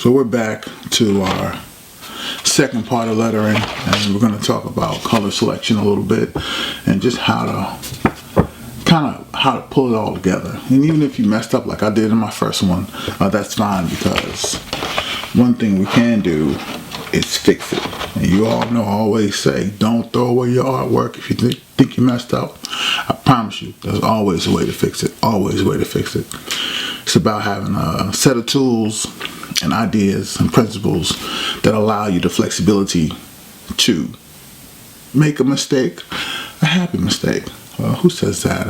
So we're back to our second part of lettering, and we're going to talk about color selection a little bit and just how to pull it all together. And even if you messed up like I did in my first one, that's fine, because one thing we can do is fix it. And you all know I always say, don't throw away your artwork if you think you messed up. I promise you, there's always a way to fix it. Always a way to fix it. It's about having a set of tools and ideas and principles that allow you the flexibility to make a mistake, a happy mistake. Who says that?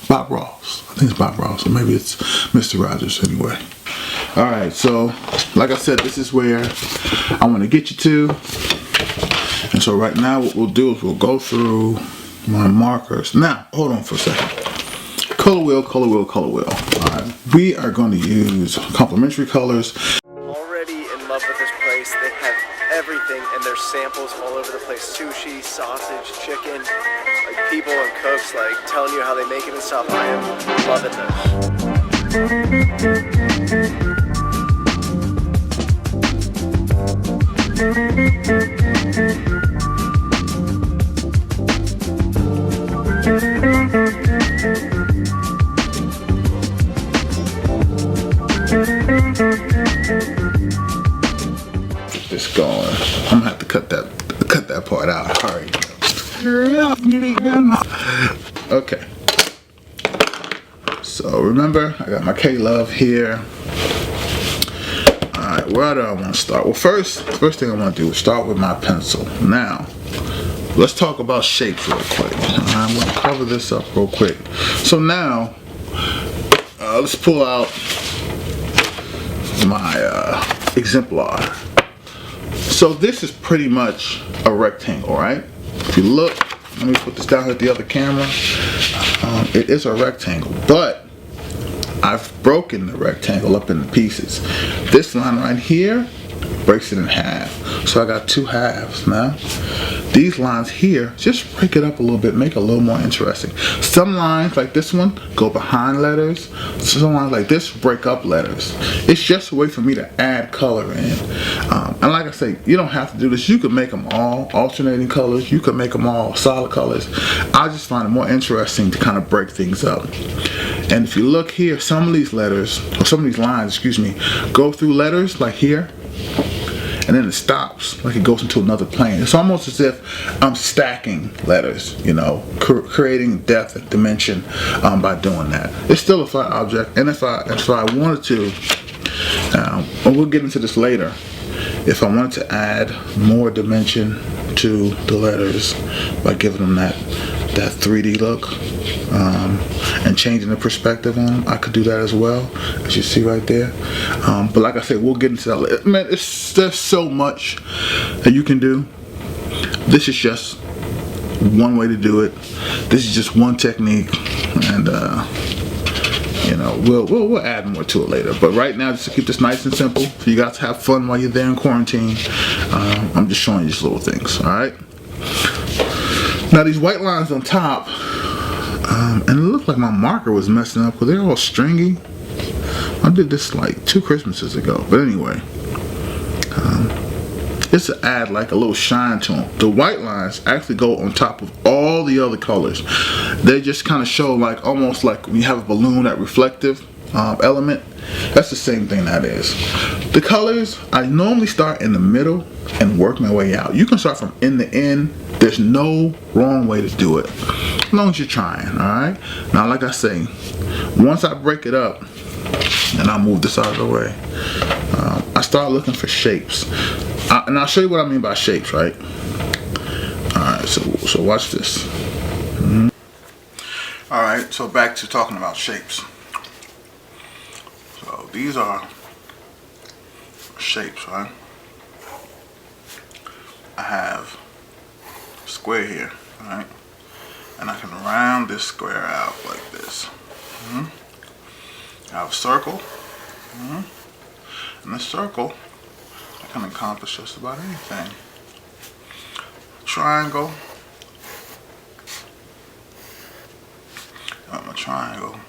Bob Ross. I think it's Bob Ross, or maybe it's Mr. Rogers anyway. Alright, so like I said, this is where I want to get you to. And so right now what we'll do is we'll go through my markers. Now, hold on for a second. Color wheel, color wheel, color wheel. Alright, we are going to use complementary colors. Already in love with this place. They have everything, and there's samples all over the place. Sushi, sausage, chicken, like people and cooks like telling you how they make it and stuff. I am loving Get this going. I'm gonna have to cut that part out. Hurry. Okay. So remember, I got my K-Love here. Alright, where do I want to start? Well, first thing I want to do is start with my pencil. Now, let's talk about shapes real quick. I'm going to cover this up real quick. So now, let's pull out my exemplar. So this is pretty much a rectangle, right? If you look, let me put this down at the other camera. It is a rectangle, but I've broken the rectangle up into pieces. This line right here breaks it in half. So I got two halves now. These lines here, just break it up a little bit, make it a little more interesting. Some lines like this one go behind letters. Some lines like this break up letters. It's just a way for me to add color in. And like I say, you don't have to do this. You could make them all alternating colors. You could make them all solid colors. I just find it more interesting to kind of break things up. And if you look here, some of these letters, or some of these lines, excuse me, go through letters like here, and then it stops, like it goes into another plane. It's almost as if I'm stacking letters, you know, creating depth and dimension by doing that. It's still a flat object, and if I wanted to, and we'll get into this later, if I wanted to add more dimension to the letters by giving them that 3D look and changing the perspective on them, I could do that as well, as you see right there. But like I said, we'll get into that. Man, there's so much that you can do. This is just one way to do it. This is just one technique, and you know, we'll add more to it later. But right now, just to keep this nice and simple, so you guys have fun while you're there in quarantine, I'm just showing you these little things. All right. Now these white lines on top, and it looked like my marker was messing up because they're all stringy. I did this like 2 Christmases ago, but anyway, just to add like a little shine to them. The white lines actually go on top of all the other colors. They just kind of show like almost like when you have a balloon, that reflective element. That's the same thing that is. The colors, I normally start in the middle and work my way out. You can start from end to end. There's no wrong way to do it, as long as you're trying. Alright, now like I say, once I break it up, and I'll move this out of the way, I start looking for shapes, and I'll show you what I mean by shapes, right? Alright, so watch this. Alright, so back to talking about shapes. So these are shapes, right? I have a square here, right? And I can round this square out like this. I have a circle, and this circle, I can accomplish just about anything. Triangle, I'm a triangle.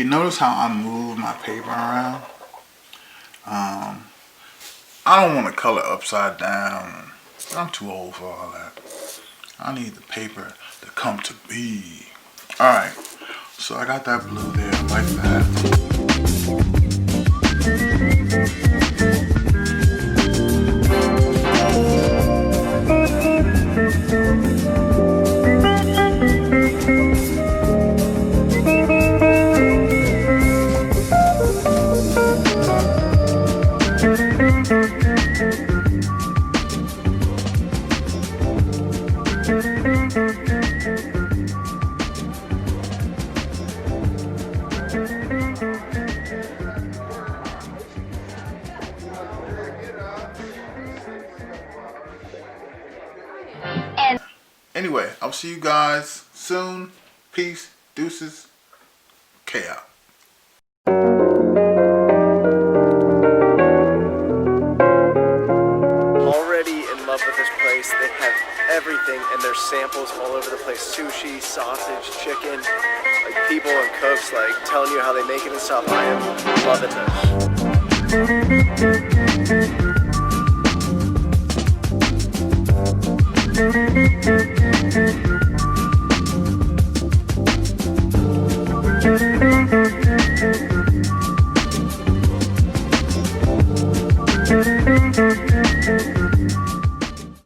You notice how I move my paper around? I don't want to color upside down. I'm too old for all that. I need the paper to come to me. Alright, so I got that blue there like that. Anyway, I'll see you guys soon. Peace, deuces, chaos. Already in love with this place. They have everything and there's samples all over the place. Sushi, sausage, chicken. Like people and cooks like telling you how they make it and stuff. I am loving this.